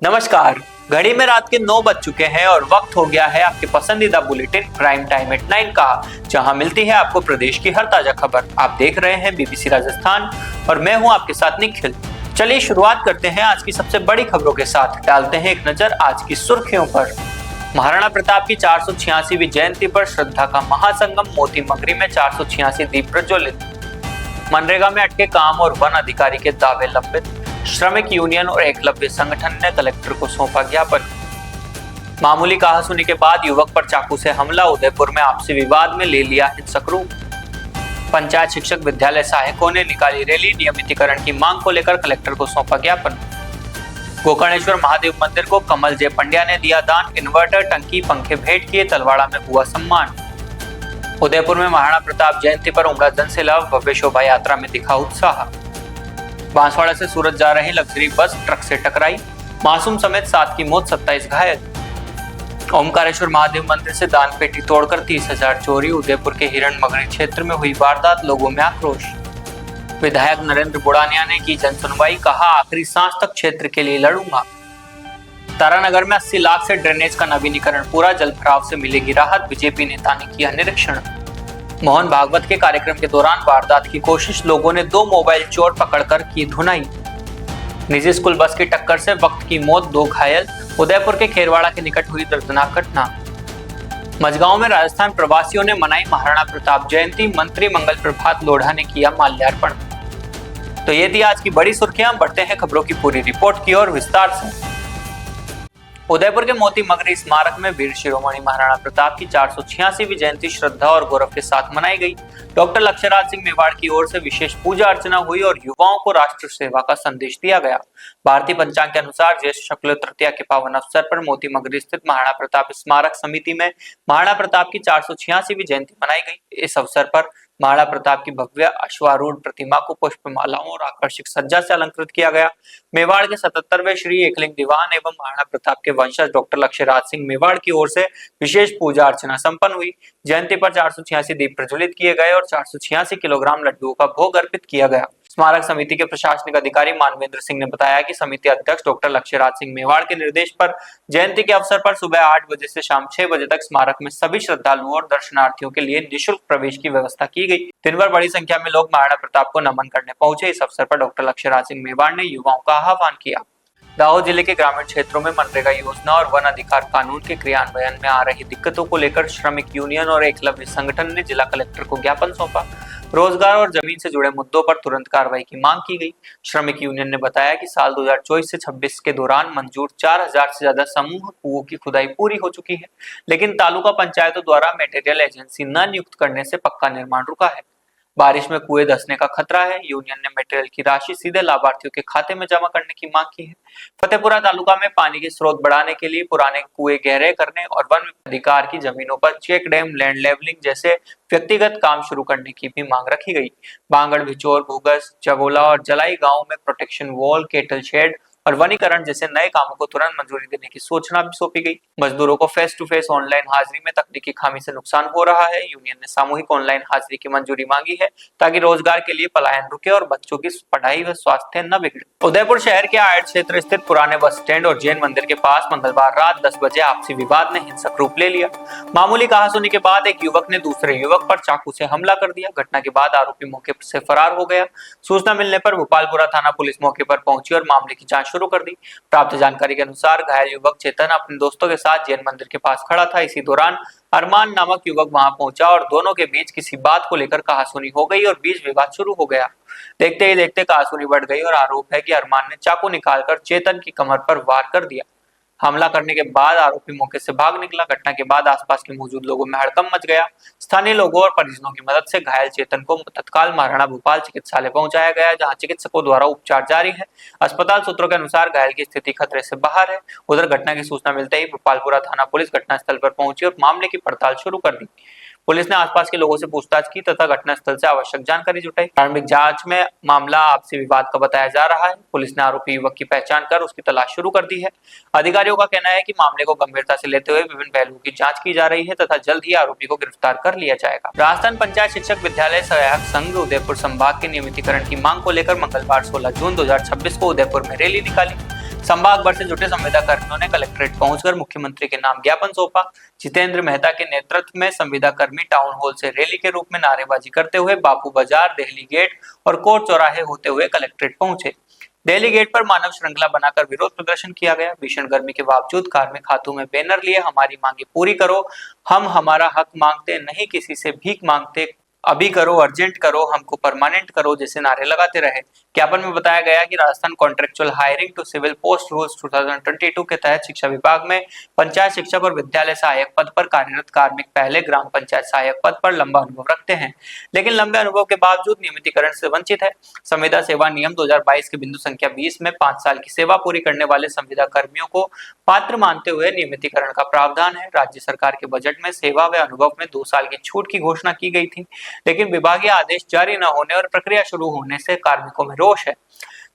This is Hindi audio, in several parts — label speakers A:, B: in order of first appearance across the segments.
A: नमस्कार। घड़ी में रात के 9 बज चुके हैं और वक्त हो गया है आपके पसंदीदा बुलेटिन प्राइम टाइम एट 9 का, जहां मिलती है आपको प्रदेश की हर ताजा खबर। आप देख रहे हैं बीबीसी राजस्थान और मैं हूं आपके साथ निखिल। चलिए शुरुआत करते हैं आज की सबसे बड़ी खबरों के साथ। डालते हैं एक नजर आज की सुर्खियों पर। महाराणा प्रताप की 486वीं जयंती पर श्रद्धा का महासंगम, मोती मगरी में 486 दीप प्रज्वलित। मनरेगा में अटके काम और वन अधिकारी के दावे लंबित। श्रमिक यूनियन और एकलव्य संगठन ने कलेक्टर को सौंपा ज्ञापन। मामूली कहासुनी के बाद युवक पर चाकू से हमला, उदयपुर में आपसी विवाद में ले लिया हिंसक रूप। पंचायत शिक्षक विद्यालय सहायकों ने निकाली रैली, नियमितीकरण की मांग को लेकर कलेक्टर को सौंपा ज्ञापन। गोकर्णेश्वर महादेव मंदिर को कमल जय पंड्या ने दिया दान, इन्वर्टर, टंकी, पंखे भेंट किए, तलवाड़ा में हुआ सम्मान। उदयपुर में महाराणा प्रताप जयंती पर उमड़ा जनसैलाब, भव्य शोभा यात्रा में दिखा उत्साह। बांसवाड़ा से सूरत जा रही लग्जरी बस ट्रक से टकराई, मासूम समेत 7 की मौत, 27 घायल। ओमकारेश्वर महादेव मंदिर से दान पेटी तोड़कर 30,000 चोरी, उदयपुर के हिरण मगरी क्षेत्र में हुई वारदात, लोगों में आक्रोश। विधायक नरेंद्र बुढ़ानिया ने की जनसुनवाई, कहा आखिरी सांस तक क्षेत्र के लिए लड़ूंगा। तारानगर में 80 लाख से ड्रेनेज का नवीनीकरण पूरा, जल भराव से मिलेगी राहत, बीजेपी नेता ने किया निरीक्षण। मोहन भागवत के कार्यक्रम के दौरान वारदात की कोशिश, लोगों ने 2 मोबाइल चोर पकड़कर की धुनाई। निजी स्कूल बस की टक्कर से वक्त की मौत, 2 घायल। उदयपुर के खेरवाड़ा के निकट हुई दर्दनाक घटना। मझगांव में राजस्थान प्रवासियों ने मनाई महाराणा प्रताप जयंती, मंत्री मंगल प्रभात लोढ़ा ने किया माल्यार्पण। तो ये थी आज की बड़ी सुर्खियां। बढ़ते हैं खबरों की पूरी रिपोर्ट की ओर विस्तार से। उदयपुर के मोती मगरी स्मारक में वीर शिरोमणि महाराणा प्रताप की 486वीं जयंती श्रद्धा और गौरव के साथ मनाई गई। डॉक्टर लक्ष्यराज सिंह मेवाड़ की ओर से विशेष पूजा अर्चना हुई और युवाओं को राष्ट्र सेवा का संदेश दिया गया। भारतीय पंचांग के अनुसार ज्येष्ठ शुक्ल तृतीया के पावन अवसर पर मोती मगरी स्थित महाराणा प्रताप स्मारक समिति में महाराणा प्रताप की 486वीं जयंती मनाई गई। इस अवसर पर महाराणा प्रताप की भव्य अश्वारूढ़ प्रतिमा को पुष्पमालाओं और आकर्षक सज्जा से अलंकृत किया गया। मेवाड़ के 77वें श्री एकलिंग दीवान एवं महाराणा प्रताप के वंशज डॉक्टर लक्ष्यराज सिंह मेवाड़ की ओर से विशेष पूजा अर्चना संपन्न हुई। जयंती पर 486 दीप प्रज्वलित किए गए और 486 किलोग्राम लड्डुओं का भोग अर्पित किया गया। स्मारक समिति के प्रशासनिक अधिकारी मानवेंद्र सिंह ने बताया कि समिति अध्यक्ष डॉक्टर लक्ष्यराज सिंह मेवाड़ के निर्देश पर जयंती के अवसर पर सुबह 8 बजे से शाम 6 बजे तक स्मारक में सभी श्रद्धालुओं और दर्शनार्थियों के लिए निःशुल्क प्रवेश की व्यवस्था की गई। दिन भर बड़ी संख्या में लोग महाराणा प्रताप को नमन करने पहुंचे। इस अवसर पर डॉक्टर लक्ष्यराज सिंह मेवाड़ ने युवाओं का आह्वान किया। दाहोद जिले के ग्रामीण क्षेत्रों में मनरेगा योजना और वन अधिकार कानून के क्रियान्वयन में आ रही दिक्कतों को लेकर श्रमिक यूनियन और एकलव्य संगठन ने जिला कलेक्टर को ज्ञापन सौंपा। रोजगार और जमीन से जुड़े मुद्दों पर तुरंत कार्रवाई की मांग की गई। श्रमिक यूनियन ने बताया कि साल 2024 से 26 के दौरान मंजूर 4000 से ज्यादा समूह कुओं की खुदाई पूरी हो चुकी है, लेकिन तालुका पंचायतों द्वारा मटेरियल एजेंसी न नियुक्त करने से पक्का निर्माण रुका है। बारिश में कुएं धंसने का खतरा है। यूनियन ने मटेरियल की राशि सीधे लाभार्थियों के खाते में जमा करने की मांग की है। फतेहपुरा तालुका में पानी के स्रोत बढ़ाने के लिए पुराने कुएं गहरे करने और वन अधिकार की जमीनों पर चेक डैम, लैंड लेवलिंग जैसे व्यक्तिगत काम शुरू करने की भी मांग रखी गई। बांगड़, भिचोर, भूगस, जगोला और जलाई गांव में प्रोटेक्शन वॉल, केटल शेड और वनीकरण जैसे नए कामों को तुरंत मंजूरी देने की सूचना भी सौंपी गई। मजदूरों को फेस टू फेस ऑनलाइन हाजिरी में तकनीकी खामी से नुकसान हो रहा है। यूनियन ने सामूहिक ऑनलाइन हाजिरी की मंजूरी मांगी है ताकि रोजगार के लिए पलायन रुके और बच्चों की पढ़ाई व स्वास्थ्य न बिगड़े। उदयपुर शहर के आयत क्षेत्र स्थित पुराने बस स्टैंड और जैन मंदिर के पास मंगलवार रात 10 बजे आपसी विवाद ने हिंसक रूप ले लिया। मामूली कहासुनी के बाद एक युवक ने दूसरे युवक पर चाकू से हमला कर दिया। घटना के बाद आरोपी मौके से फरार हो गया। सूचना मिलने पर भोपालपुरा थाना पुलिस मौके पर पहुंची और मामले की जांच शुरू कर दी। प्राप्त जानकारी के अनुसार घायल युवक चेतन अपने दोस्तों के साथ जैन मंदिर के पास खड़ा था। इसी दौरान अरमान नामक युवक वहां पहुंचा और दोनों के बीच किसी बात को लेकर कहासुनी हो गई और बीच विवाद शुरू हो गया। देखते ही देखते कहासुनी बढ़ गई और आरोप है कि अरमान ने चाकू निकालकर चेतन की कमर पर वार कर दिया। हमला करने के बाद आरोपी मौके से भाग निकला। घटना के बाद आसपास के मौजूद लोगों में हड़कंप मच गया। स्थानीय लोगों और परिजनों की मदद से घायल चेतन को तत्काल महाराणा भोपाल चिकित्सालय पहुंचाया गया, जहां चिकित्सकों द्वारा उपचार जारी है। अस्पताल सूत्रों के अनुसार घायल की स्थिति खतरे से बाहर है। उधर घटना की सूचना मिलते ही भोपालपुरा थाना पुलिस घटनास्थल पर पहुंची और मामले की पड़ताल शुरू कर दी। पुलिस ने आसपास के लोगों से पूछताछ की तथा घटनास्थल से आवश्यक जानकारी जुटाई। प्रारंभिक जांच में मामला आपसी विवाद का बताया जा रहा है। पुलिस ने आरोपी युवक की पहचान कर उसकी तलाश शुरू कर दी है। अधिकारियों का कहना है कि मामले को गंभीरता से लेते हुए विभिन्न पहलुओं की जांच की जा रही है तथा जल्द ही आरोपी को गिरफ्तार कर लिया जाएगा। राजस्थान पंचायत शिक्षक विद्यालय सहायक संघ उदयपुर संभाग के नियमितीकरण की मांग को लेकर मंगलवार 16 जून 2026 को उदयपुर में रैली निकाली। संभाग भर से जुटे संविदा कर्मियों ने कलेक्ट्रेट पहुंचकर मुख्यमंत्री के नाम ज्ञापन सौंपा। जितेंद्र मेहता के नेतृत्व में संविदा कर्मी टाउन हॉल से रैली के रूप में नारेबाजी करते हुए बापू बाजार, देहली गेट और कोर्ट चौराहे होते हुए कलेक्ट्रेट पहुंचे। दिल्ली गेट पर मानव श्रृंखला बनाकर विरोध प्रदर्शन किया गया। भीषण गर्मी के बावजूद कार्मिक हाथों में बैनर लिए हमारी मांगे पूरी करो, हम हमारा हक मांगते नहीं, किसी से भीख मांगते, अभी करो, अर्जेंट करो, हमको परमानेंट करो जैसे नारे लगाते रहे। ज्ञापन में बताया गया कि Rajasthan contractual hiring to civil post rules 2022 के तहत शिक्षा विभाग में पंचायत शिक्षक और विद्यालय सहायक पद पर कार्यरत कार्मिक पहले ग्राम पंचायत सहायक पद पर लंबा अनुभव रखते हैं, लेकिन लंबे अनुभव के बावजूद नियमितीकरण से वंचित है। संविदा सेवा नियम 2022 के बिंदु संख्या 20 में 5 साल की सेवा पूरी करने वाले संविदा कर्मियों को पात्र मानते हुए नियमितीकरण का प्रावधान है। राज्य सरकार के बजट में सेवा व अनुभव में 2 साल की छूट की घोषणा की गई थी, लेकिन विभागीय आदेश जारी न होने और प्रक्रिया शुरू होने से कार्मिकों में रोष है।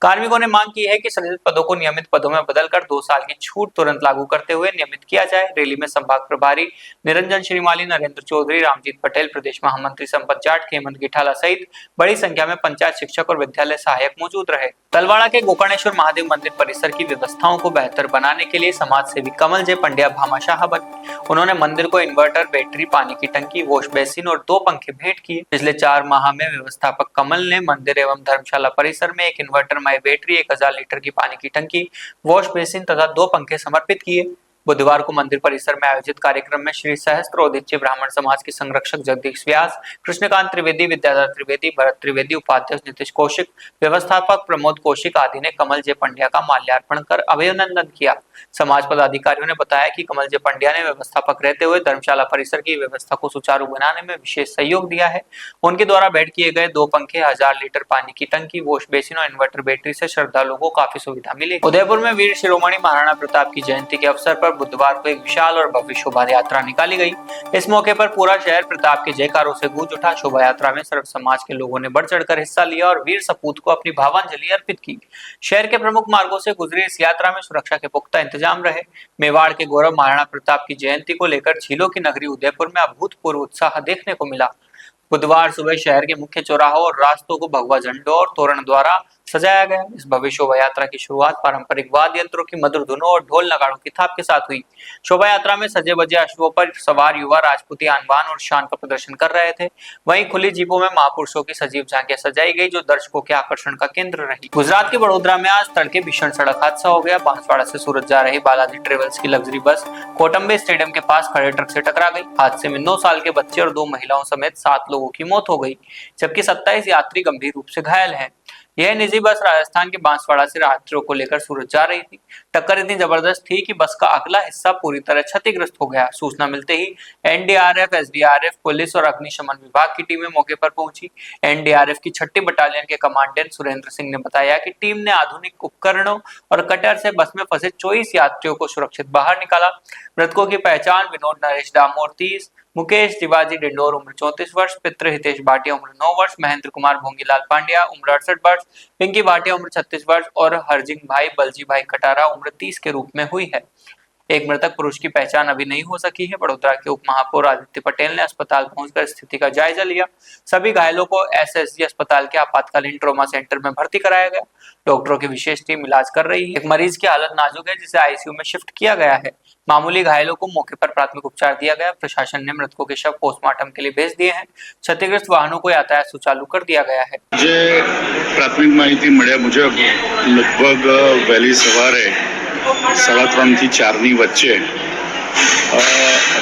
A: कार्मिकों ने मांग की है कि सृजित पदों को नियमित पदों में बदलकर 2 साल की छूट तुरंत लागू करते हुए नियमित किया जाए। रैली में संभाग प्रभारी निरंजन श्रीमाली, नरेंद्र चौधरी, रामजीत पटेल, प्रदेश महामंत्री संपत जाट, हेमंत गिठाला सहित बड़ी संख्या में पंचायत शिक्षक और विद्यालय सहायक मौजूद रहे। तलवाड़ा के गोकर्णेश्वर महादेव मंदिर परिसर की व्यवस्थाओं को बेहतर बनाने के लिए समाज सेवी कमल जे पंड्या भामाशाह बने। उन्होंने मंदिर को इन्वर्टर, बैटरी, पानी की टंकी, वॉश बेसिन और 2 पंखे भेंट किए। पिछले 4 माह में व्यवस्थापक कमल ने मंदिर एवं धर्मशाला परिसर में एक इन्वर्टर, माई बैटरी, 1000 लीटर की पानी की टंकी, वॉश बेसिन तथा 2 पंखे समर्पित किए। बुधवार को मंदिर परिसर में आयोजित कार्यक्रम में श्री सहस्त्रोदिच्य ब्राह्मण समाज के संरक्षक जगदीश व्यास, कृष्णकांत त्रिवेदी, विद्याधर त्रिवेदी, भरत त्रिवेदी, उपाध्यक्ष नीतीश कौशिक, व्यवस्थापक प्रमोद कौशिक आदि ने कमल जे पंड्या का माल्यार्पण कर अभिनंदन किया। समाज पदाधिकारियों ने बताया कि कमल जे पंड्या ने व्यवस्थापक रहते हुए धर्मशाला परिसर की व्यवस्था को सुचारू बनाने में विशेष सहयोग दिया है। उनके द्वारा भेंट किए गए 2 पंखे, 1000 लीटर पानी की टंकी, वॉश बेसिन और इन्वर्टर बैटरी से श्रद्धालुओं को काफी सुविधा मिली। उदयपुर में वीर शिरोमणि महाराणा प्रताप की जयंती के अवसर पर बुधवार को एक विशाल और भव्य शोभा यात्रा निकाली गई। इस मौके पर पूरा शहर प्रताप के जयकारों से गूंज उठा। शोभा यात्रा में सर्व समाज के लोगों ने बढ़ चढ़कर हिस्सा लिया और वीर सपूत को अपनी भावांजलि अर्पित की। शहर के प्रमुख मार्गों से गुजरी इस यात्रा में सुरक्षा के पुख्ता इंतजाम रहे। मेवाड़ के गौरव महाराणा प्रताप की जयंती को लेकर झीलों की नगरी उदयपुर में अभूतपूर्व उत्साह देखने को मिला। बुधवार सुबह शहर के मुख्य चौराहों और रास्तों को भगवा झंडों और तोरण द्वारा सजाया गया। इस भव्य शोभा यात्रा की शुरुआत पारंपरिक वाद्य यंत्रों की मधुर धुनों और ढोल नगाड़ों की थाप के साथ हुई। शोभा यात्रा में सजे बजे अश्वों पर सवार युवा राजपूती आन-बान और शान का प्रदर्शन कर रहे थे। वहीं खुली जीपों में महापुरुषों की सजीव झांकियां सजाई गई, जो दर्शकों के आकर्षण का केंद्र रही। गुजरात के वडोदरा में आज तड़के भीषण सड़क हादसा हो गया। बांसवाड़ा से सूरत जा रही बालाजी ट्रेवल्स की लग्जरी बस कोटम्बे स्टेडियम के पास खड़े ट्रक से टकरा गई। हादसे में 9 साल के बच्चे और 2 महिलाओं समेत 7 लोगों की मौत हो गई, जबकि 27 यात्री गंभीर रूप से घायल हैं। यह निजी बस राजस्थान के बांसवाड़ा से यात्रियों को लेकर सूरत जा रही थी। टक्कर इतनी जबरदस्त थी कि बस का अगला हिस्सा पूरी तरह क्षतिग्रस्त हो गया। सूचना मिलते ही एनडीआरएफ, एसडीआरएफ, पुलिस और अग्निशमन विभाग की टीमें मौके पर पहुंची। एनडीआरएफ की 6ठी बटालियन के कमांडेंट सुरेंद्र सिंह ने बताया कि टीम ने आधुनिक उपकरणों और कटर से बस में फंसे 24 यात्रियों को सुरक्षित बाहर निकाला। मृतकों की पहचान विनोद नरेश डामोर 30, मुकेश शिवाजी डिंडोर उम्र 34 वर्ष, पित्र हितेश भाटिया उम्र 9 वर्ष, महेंद्र कुमार भोंगीलाल पांड्या उम्र 68 वर्ष, पिंकी भाटिया उम्र 36 वर्ष और हरजिंग भाई बलजी भाई कटारा उम्र 30 के रूप में हुई है। एक मृतक पुरुष की पहचान अभी नहीं हो सकी है। वडोदरा के उप महापौर आदित्य पटेल ने अस्पताल पहुंचकर स्थिति का जायजा लिया। सभी घायलों को एसएसजी अस्पताल के आपातकालीन ट्रॉमा सेंटर में भर्ती कराया गया। डॉक्टरों की विशेष टीम इलाज कर रही है। एक मरीज की हालत नाजुक है, जिसे आईसीयू में शिफ्ट किया गया है। मामूली घायलों को मौके पर प्राथमिक उपचार दिया गया। प्रशासन ने मृतकों के शव पोस्टमार्टम के लिए भेज दिए हैं। क्षतिग्रस्त वाहनों को यातायात सुचारू कर दिया गया है।
B: प्राथमिक माहिती મળ્યા મુજબ લગભગ વહેલી સવારે 3:30 થી 4 ની વચ્ચે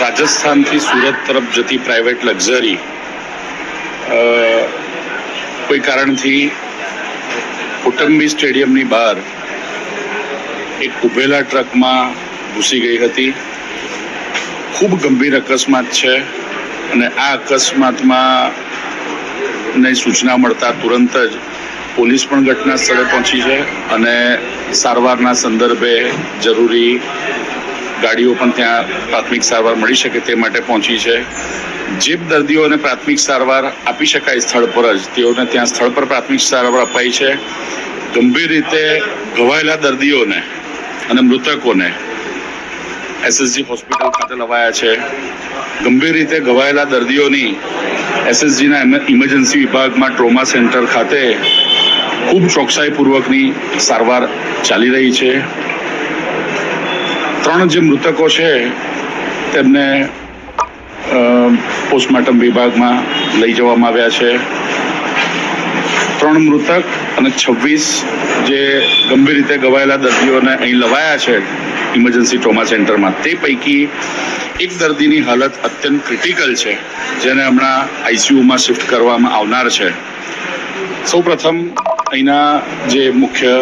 B: રાજસ્થાનથી સુરત તરફ જતી પ્રાઇવેટ લક્ઝરી કોઈ કારણથી કોટમ્બી સ્ટેડિયમની બહાર એક ઉભેલા ટ્રકમાં ઘૂસી ગઈ હતી। ખૂબ ગંભીર અકસ્માત છે અને આ અકસ્માતમાં सूचना મળતા तुरंत જ પોલીસ પણ ઘટના સ્થળે પહોંચી છે અને સારવારના સંદર્ભે જરૂરી ગાડીઓ પણ ત્યાં પ્રાથમિક સારવાર મળી શકે તે માટે પહોંચી છે। જે દર્દીઓને પ્રાથમિક સારવાર આપી શકાય સ્થળ પર જ તેઓને ત્યાં સ્થળ પર પ્રાથમિક સારવાર અપાઈ છે। ગંભીર રીતે ઘવાયેલા દર્દીઓને અને મૃતકોને એસએસજી હોસ્પિટલ ખાતે લવાયા છે। ગંભીર રીતે ઘવાયેલા દર્દીઓની એસએસજીના ઇમરજન્સી વિભાગમાં ટ્રોમા સેન્ટર ખાતે ખૂબ ચોકસાઈપૂર્વકની સારવાર ચાલી રહી છે. 3 જે મૃતકો છે તેમને પોસ્ટમોર્ટમ વિભાગમાં લઈ જવામાં આવ્યા છે. 3 મૃતક અને 26 જે ગંભીર રીતે ઘવાયેલા દર્દીઓને અહીં લવાયા છે ઇમરજન્સી ટ્રોમા સેન્ટરમાં. તે પૈકી એક દર્દીની હાલત અત્યંત ક્રિટિકલ છે, જેને હમણાં આઈસીયુમાં શિફ્ટ કરવામાં આવનાર છે. સૌપ્રથમ અહીંના જે મુખ્ય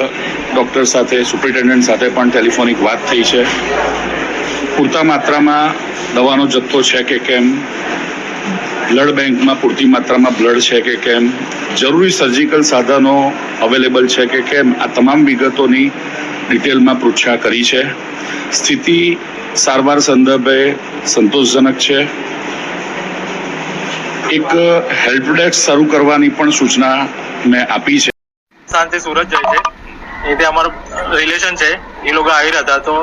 B: ડૉક્ટર સાથે, સુપ્રિન્ટેન્ડન્ટ સાથે પણ ટેલિફોનિક વાત થઈ છે. પૂરતા માત્રામાં દવાનો જથ્થો છે કે કેમ, બ્લડ બેંકમાં પૂરતી માત્રામાં બ્લડ છે કે કેમ, જરૂરી સર્જિકલ સાધનો અવેલેબલ છે કે કેમ, આ તમામ વિગતોની ડિટેલમાં પૃચ્છા કરી છે. સ્થિતિ સારવાર સંદર્ભે સંતોષજનક છે. એક હેલ્પ ડેસ્ક શરૂ કરવાની પણ સૂચના મેં આપી છે.
C: સાંજે સુરત જાય છે, એ અમારો રિલેશન છે, એ લોકો આવી રહ્યા હતા તો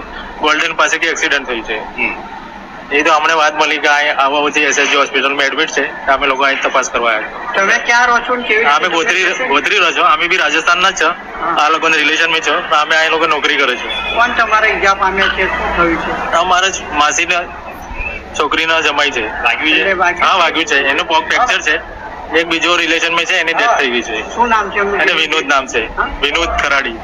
C: ગોલ્ડન પાસે કે એક્સિડન્ટ થયું છે. એ તો અમને વાત મળી કે આવા પછી એસએસજી હોસ્પિટલમાં એડમિટ છે. અમે લોકો અહીં તપાસ કરવા આવ્યા.
D: તમે ક્યાં રહો છો?
C: અમે ગોત્રી રહો છો. અમે બી રાજસ્થાનના જ છો. આ લોકોના રિલેશનમાં છો. અમે આ લોકો નોકરી કરે છે.
D: કોણ તમારે ઈજા પામ્યા છે? શું થયું છે?
C: અમારા જ માસીના છોકરીના જમાઈ છે. વાગ્યું છે? હા, વાગ્યું છે. એનું પગ ફ્રેક્ચર છે. એક બીજો રિલેશનમાં છે, એની ડેથ થઈ ગઈ છે.
D: શું નામ છે?
C: એને વિનોદ નામ છે, વિનોદ ખરાડી.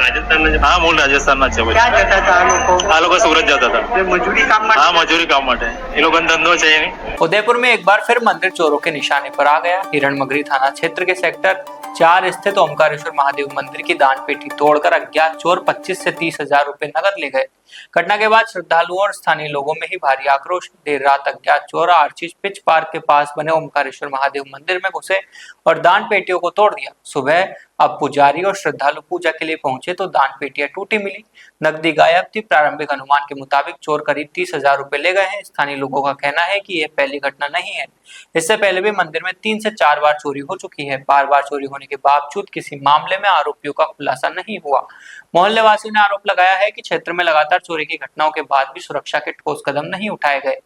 C: રાજસ્થાન? હા, મૂળ રાજસ્થાનના છે.
D: ક્યાં જતા હતા આ લોકો?
C: આ લોકો સુરત જતા હતા.
D: મજૂરી કામ માટે?
C: हाँ, मजूरी काम માટે. ये लोग धंधो છે.
A: उदयपुर में एक बार फिर मंदिर चोरों के निशाने पर आ गया। हिरणमगरी थाना क्षेत्र के सेक्टर 4 स्थित ओमकारेश्वर महादेव मंदिर की दान पेटी तोड़कर अज्ञात चोर 25 से 30 हजार रुपए नकद ले गए। घटना के बाद श्रद्धालुओं और स्थानीय लोगों में ही भारी आक्रोश। देर रात अज्ञात चोर आर्चिज पिच पार्क के पास बने ओमकारेश्वर महादेव मंदिर में घुसे और दान पेटियों को तोड़ दिया। सुबह अब पुजारी और श्रद्धालु पूजा के लिए पहुंचे तो दान पेटियां टूटी मिली, नकदी गायब थी। प्रारंभिक अनुमान के मुताबिक चोर करीब 30,000 रुपए ले गए हैं। स्थानीय लोगों का कहना है कि यह पहली घटना नहीं है, इससे पहले भी मंदिर में 3 से 4 बार चोरी हो चुकी है। बार बार चोरी होने के बावजूद किसी मामले में आरोपियों का खुलासा नहीं हुआ। मोहल्ले वासियों ने आरोप लगाया है कि क्षेत्र में लगातार चोरी की घटनाओं के बाद भी सुरक्षा के ठोस कदम नहीं उठाए गए।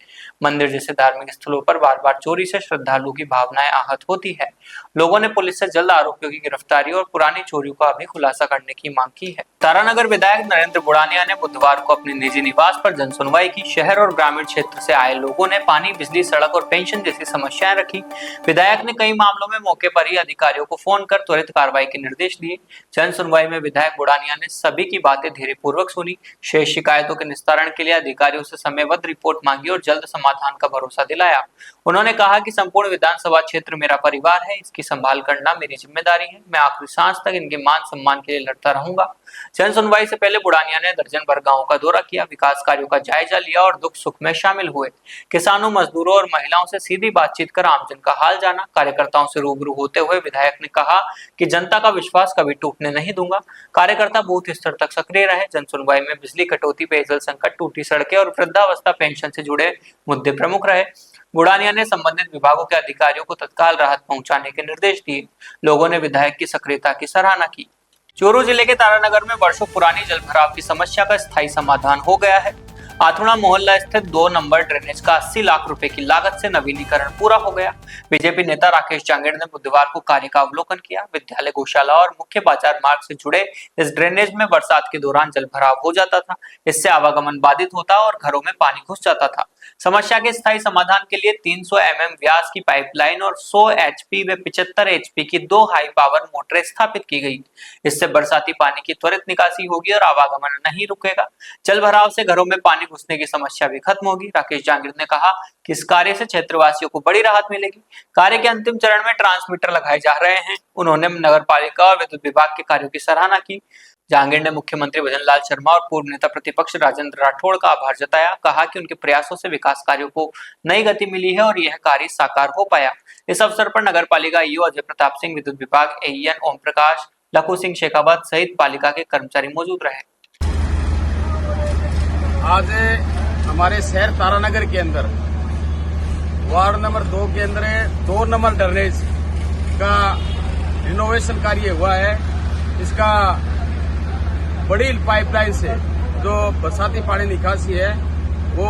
A: मंदिर जैसे धार्मिक स्थलों पर बार बार चोरी से श्रद्धालुओं की भावनाएं आहत होती है। लोगों ने पुलिस से जल्द आरोपियों की गिरफ्तारी और पुरानी चोरियों का भी खुलासा करने की मांग की है। तारानगर विधायक नरेंद्र बुड़ानिया ने बुधवार को अपने निजी निवास पर जनसुनवाई की। शहर और ग्रामीण क्षेत्र से आए लोगों ने पानी, बिजली, सड़क और पेंशन जैसी समस्याएं रखी। विधायक ने कई मामलों में मौके पर ही अधिकारियों को फोन कर त्वरित कार्रवाई के निर्देश दिए। जन सुनवाई में विधायक बुड़ानिया ने सभी की बातें धैर्यपूर्वक सुनी। शेष शिकायतों के निस्तारण के लिए अधिकारियों से समयबद्ध रिपोर्ट मांगी और जल्द समाधान का भरोसा दिलाया। उन्होंने कहा कि संपूर्ण विधानसभा क्षेत्र मेरा परिवार है, इसकी संभाल करना मेरी जिम्मेदारी है। मैं आखिरी सांस तक इनके मान सम्मान के लिए लड़ता रहूंगा। जन सुनवाई से पहले बुड़ानिया ने दर्जन भर गांवों का दौरा किया, विकास कार्यों का जायजा लिया और दुख सुख में शामिल हुए। किसानों, मजदूरों और महिलाओं से सीधी बातचीत कर आमजन का हाल जाना। कार्यकर्ताओं से रूबरू होते हुए विधायक ने कहा कि जनता का विश्वास कभी टूटने नहीं दूंगा। कार्यकर्ता बूथ स्तर तक सक्रिय रहे। जन सुनवाई में बिजली कटौती, पेयजल संकट, टूटी सड़कें और वृद्धावस्था पेंशन से जुड़े मुद्दे प्रमुख रहे। बुड़ानिया ने संबंधित विभागों के अधिकारियों को तत्काल राहत पहुंचाने के निर्देश दिए। लोगों ने विधायक की सक्रियता की सराहना की। चूरू जिले के तारानगर में वर्षों पुरानी जलभराव की समस्या का स्थायी समाधान हो गया है। आथुड़ा मोहल्ला स्थित 2 नंबर ड्रेनेज का 80 लाख रुपए की लागत से नवीनीकरण पूरा हो गया। बीजेपी नेता राकेश जांगेड़ ने बुधवार को कार्य का अवलोकन किया। विद्यालय, गौशाला और मुख्य बाजार मार्ग से जुड़े इस ड्रेनेज में बरसात के दौरान जलभराव हो जाता था। इससे आवागमन बाधित होता और घरों में पानी घुस जाता था। समस्या के स्थायी समाधान के लिए 300 mm व्यास की पाइपलाइन और 100 HP व 75 HP की 2 हाई पावर मोटरें स्थापित की गई। इससे बरसाती पानी की त्वरित निकासी होगी और आवागमन नहीं रुकेगा। जलभराव से घरों में पानी घुसने की समस्या भी खत्म होगी। राकेश जांगीर ने कहा कि इस कार्य से क्षेत्रवासियों को बड़ी राहत मिलेगी। कार्य के अंतिम चरण में ट्रांसमीटर लगाए जा रहे हैं। उन्होंने नगर पालिका और विद्युत विभाग के कार्यों की सराहना की। जांगीर ने मुख्यमंत्री भजनलाल शर्मा और पूर्व नेता प्रतिपक्ष राजेंद्र राठौड़ का आभार जताया। कहा कि उनके प्रयासों से विकास कार्यों को नई गति मिली है और यह कार्य साकार हो पाया। इस अवसर पर नगर पालिका ईओ अजय प्रताप सिंह, विद्युत विभाग AEN ओम प्रकाश, लखू सिंह शेखावत सहित पालिका के कर्मचारी मौजूद रहे।
E: आज हमारे शहर तारानगर के अंदर वार्ड नंबर 2 के अंदर 2 नंबर ड्रेनेज का रिनोवेशन कार्य हुआ है। इसका बड़ी पाइपलाइन से जो बरसाती पानी निकासी है वो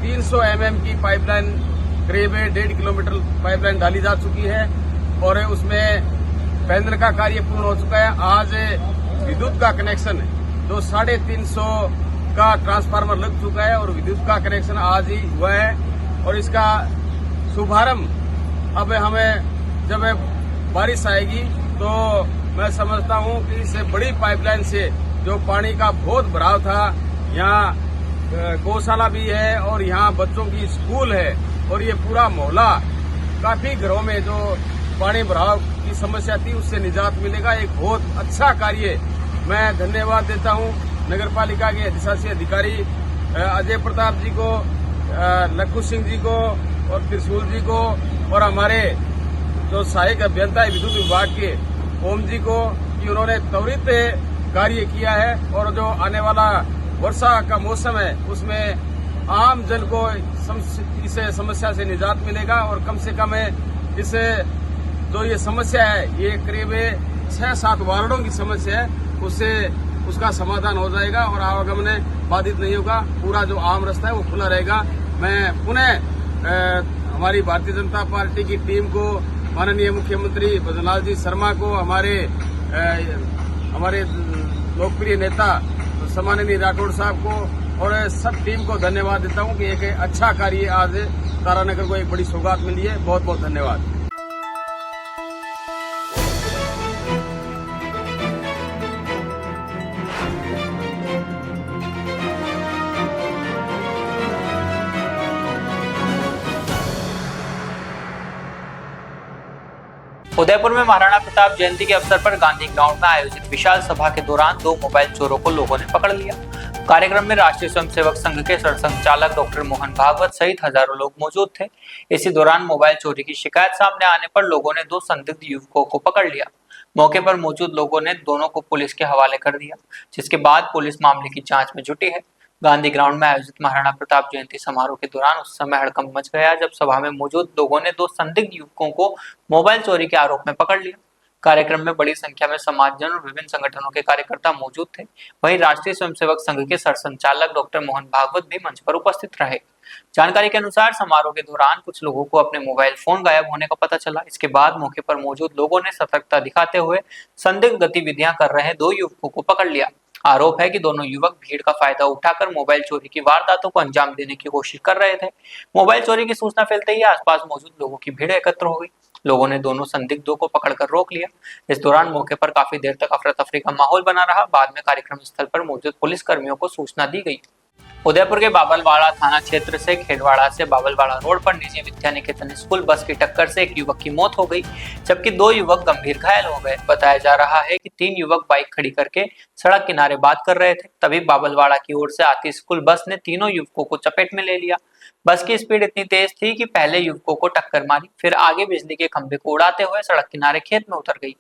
E: 300 mm की पाइपलाइन करीब 1.5 किलोमीटर पाइपलाइन डाली जा चुकी है और उसमें पेंद्र का कार्य पूर्ण हो चुका है। आज विद्युत का कनेक्शन जो 350 का ट्रांसफार्मर लग चुका है और विद्युत का कनेक्शन आज ही हुआ है और इसका शुभारंभ अब हमें जब बारिश आएगी तो मैं समझता हूं कि इससे बड़ी पाइपलाइन से जो पानी का बहुत भराव था, यहाँ गौशाला भी है और यहाँ बच्चों की स्कूल है और ये पूरा मोहल्ला काफी घरों में जो पानी भराव की समस्या थी उससे निजात मिलेगा। एक बहुत अच्छा कार्य मैं धन्यवाद देता हूं नगर पालिका के अधिशासी अधिकारी अजय प्रताप जी को, लखू सिंह जी को और त्रिशूल जी को और हमारे जो सहायक अभियंता है विद्युत विभाग के ओम जी को कि उन्होंने त्वरित कार्य किया है और जो आने वाला वर्षा का मौसम है उसमें आम जन को इस समस्या से निजात मिलेगा और कम से कम इस जो ये समस्या है ये करीब 6-7 वार्डों की समस्या है उसका समाधान हो जाएगा और आवागमन बाधित नहीं होगा। पूरा जो आम रास्ता है वो खुला रहेगा। मैं पुनः हमारी भारतीय जनता पार्टी की टीम को, माननीय मुख्यमंत्री भजनलाल जी शर्मा को, हमारे लोकप्रिय नेता सम्माननीय राठौड़ साहब को और सब टीम को धन्यवाद देता हूं कि एक अच्छा कार्य आज तारानगर को एक बड़ी सौगात मिली है। बहुत बहुत धन्यवाद।
A: उदयपुर में महाराणा प्रताप जयंती के अवसर पर गांधी ग्राउंड में आयोजित विशाल सभा के दौरान 2 मोबाइल चोरों को लोगों ने पकड़ लिया। कार्यक्रम में राष्ट्रीय स्वयंसेवक संघ के सरसंघचालक डॉक्टर मोहन भागवत सहित हजारों लोग मौजूद थे। इसी दौरान मोबाइल चोरी की शिकायत सामने आने पर लोगों ने 2 संदिग्ध युवकों को पकड़ लिया। मौके पर मौजूद लोगों ने दोनों को पुलिस के हवाले कर दिया, जिसके बाद पुलिस मामले की जांच में जुटी है। गांधी ग्राउंड में आयोजित महाराणा प्रताप जयंती समारोह के दौरान उस समय हड़कंप मच गया जब सभा में मौजूद लोगों ने 2 संदिग्ध युवकों को मोबाइल चोरी के आरोप में पकड़ लिया। कार्यक्रम में बड़ी संख्या में समाजजन और विभिन्न संगठनों के कार्यकर्ता मौजूद थे। वहीं राष्ट्रीय स्वयंसेवक संघ के सरसंघचालक डॉक्टर मोहन भागवत भी मंच पर उपस्थित रहे। जानकारी के अनुसार समारोह के दौरान कुछ लोगों को अपने मोबाइल फोन गायब होने का पता चला। इसके बाद मौके पर मौजूद लोगों ने सतर्कता दिखाते हुए संदिग्ध गतिविधियां कर रहे 2 युवकों को पकड़ लिया। आरोप है कि दोनों युवक भीड़ का फायदा उठाकर मोबाइल चोरी की वारदातों को अंजाम देने की कोशिश कर रहे थे। मोबाइल चोरी की सूचना फैलते ही आसपास मौजूद लोगों की भीड़ एकत्र हो गई। लोगों ने दोनों संदिग्धों को पकड़कर रोक लिया। इस दौरान मौके पर काफी देर तक अफरा तफरी का माहौल बना रहा। बाद में कार्यक्रम स्थल पर मौजूद पुलिस कर्मियों को सूचना दी गई। उदयपुर के बाबलवाड़ा थाना क्षेत्र से खेड़वाड़ा से बाबलवाड़ा रोड पर निजी विद्या निकेतन स्कूल बस की टक्कर से एक युवक की मौत हो गई, जबकि 2 युवक गंभीर घायल हो गए। बताया जा रहा है कि 3 युवक बाइक खड़ी करके सड़क किनारे बात कर रहे थे। तभी बाबलवाड़ा की ओर से आती स्कूल बस ने तीनों युवकों को चपेट में ले लिया। बस की स्पीड इतनी तेज थी कि पहले युवकों को टक्कर मारी, फिर आगे बिजली के खंभे को उड़ाते हुए सड़क किनारे खेत में उतर गई।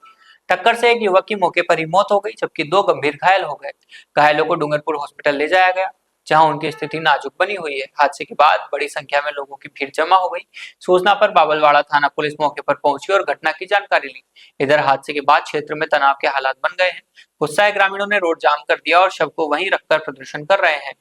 A: टक्कर से एक युवक की मौके पर ही मौत हो गई, जबकि 2 गंभीर घायल हो गए। घायलों को डूंगरपुर हॉस्पिटल ले जाया गया, जहां उनकी स्थिति नाजुक बनी हुई है। हादसे के बाद बड़ी संख्या में लोगों की भीड़ जमा हो गई। सूचना पर बाबलवाड़ा थाना पुलिस मौके पर पहुंची और घटना की जानकारी ली। इधर हादसे के बाद क्षेत्र में तनाव के हालात बन गए हैं। गुस्साए ग्रामीणों ने रोड जाम कर दिया और शव को वहीं रखकर प्रदर्शन कर रहे हैं।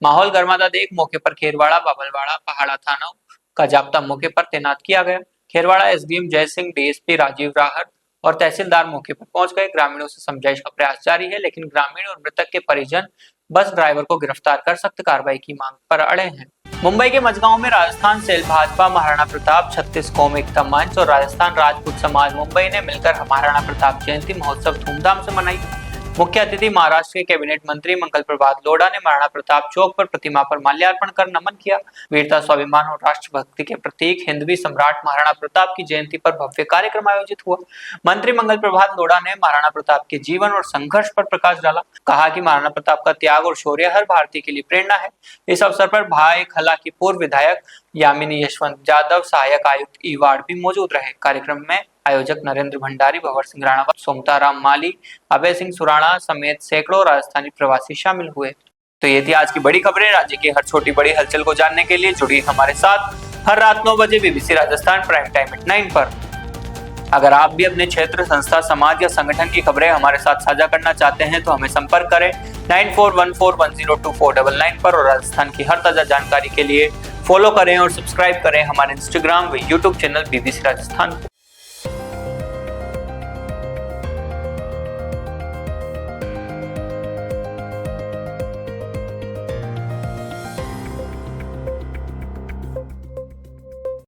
A: माहौल गर्मादा देख मौके पर खेरवाड़ा, बाबलवाड़ा, पहाड़ा थानों का जाब्ता मौके पर तैनात किया गया। खेरवाड़ा एसडीएम जय सिंह, डीएसपी राजीव राहर और तहसीलदार मौके पर पहुंच गए। ग्रामीणों से समझाइश का प्रयास जारी है, लेकिन ग्रामीण और मृतक के परिजन बस ड्राइवर को गिरफ्तार कर सख्त कार्रवाई की मांग पर अड़े हैं। मुंबई के मजगांव में राजस्थान सेल भाजपा, महाराणा प्रताप, 36 कौम एकता मंच और राजस्थान राजपूत समाज मुंबई ने मिलकर महाराणा प्रताप जयंती महोत्सव धूमधाम से मनाई। मुख्य अतिथि महाराष्ट्र के कैबिनेट मंत्री मंगल प्रभात लोढ़ा ने महाराणा प्रताप चौक पर प्रतिमा पर माल्यार्पण कर नमन किया। वीरता, स्वाभिमान और राष्ट्रभक्ति के प्रतीक हिंदवी सम्राट महाराणा प्रताप की जयंती पर भव्य कार्यक्रम आयोजित हुआ। मंत्री मंगल प्रभात लोढ़ा ने महाराणा प्रताप के जीवन और संघर्ष पर प्रकाश डाला। कहा कि महाराणा प्रताप का त्याग और शौर्य हर भारतीय के लिए प्रेरणा है। इस अवसर पर भाई खला की पूर्व विधायक यामिनी यशवंत जाधव, सहायक आयुक्त ईवाड़ भी मौजूद रहे। कार्यक्रम में आयोजक नरेंद्र भंडारी, भंवर सिंह राणावत, सोमताराम माली, अभय सिंह सुराणा समेत सैकड़ों राजस्थानी प्रवासी शामिल हुए। तो ये थी आज की बड़ी खबरें। राज्य की हर छोटी बड़ी हलचल को जानने के लिए जुड़ी हमारे साथ हर रात 9 बजे BBC Rajasthan prime time at 9 पर। अगर आप भी अपने क्षेत्र, संस्था, समाज या संगठन की खबरें हमारे साथ साझा करना चाहते हैं तो हमें संपर्क करें 9414102499 पर और राजस्थान की हर ताजा जानकारी के लिए फॉलो करें और सब्सक्राइब करें हमारे इंस्टाग्राम व यूट्यूब चैनल बीबीसी राजस्थान।